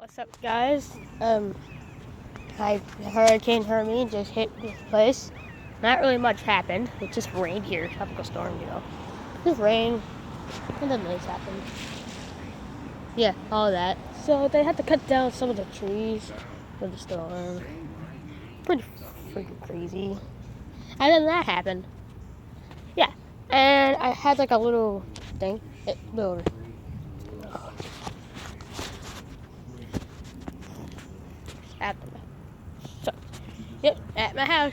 What's up, guys? Hurricane Hermine just hit this place. Not really much happened. It just rained here. Tropical storm, Just rain, and then this happened. Yeah, all that. So they had to cut down some of the trees for the storm. Pretty freaking crazy. And then that happened. Yeah, and I had like a little thing. Little. At the so, yep, at my house.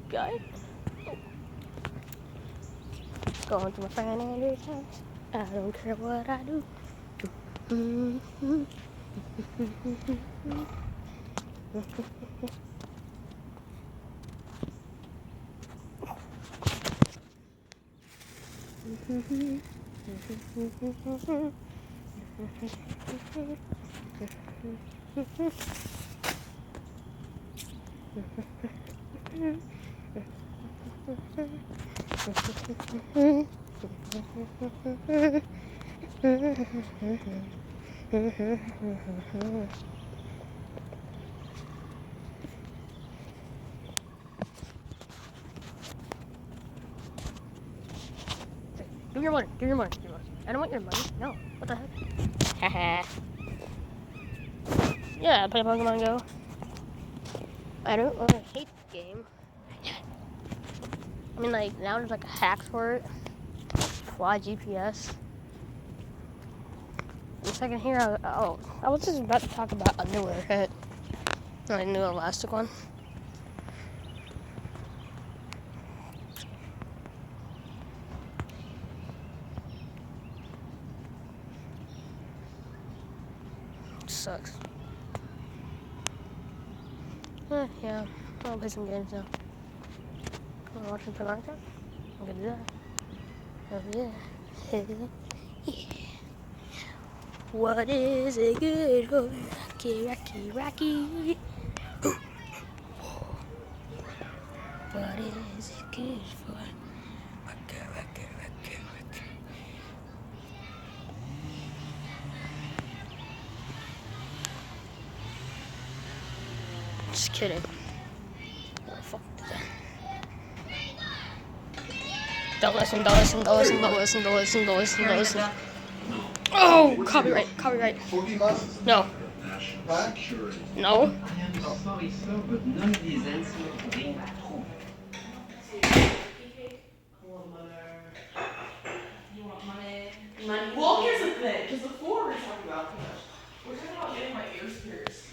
Guys, going to my friend Andrew's house. I don't care what I do. Give me your money. Give me your money. Give me your money. I don't want your money. No. What the heck? Haha. Yeah, I play Pokemon Go. I don't really hate the game. I mean, like, now there's like a hack for it. Fly GPS. In a second here, I was just about to talk about a newer hit. A new elastic one. Sucks. Yeah, I'll play some games now. Wanna watch some Minecraft? I'm gonna do that. Oh yeah. What is it good for? Rocky. What is it good for? Rocky. Just kidding. Oh, fuck that. Don't listen. Oh, copyright. No. No. Well, here's the thing, because before we were talking about getting my ears pierced.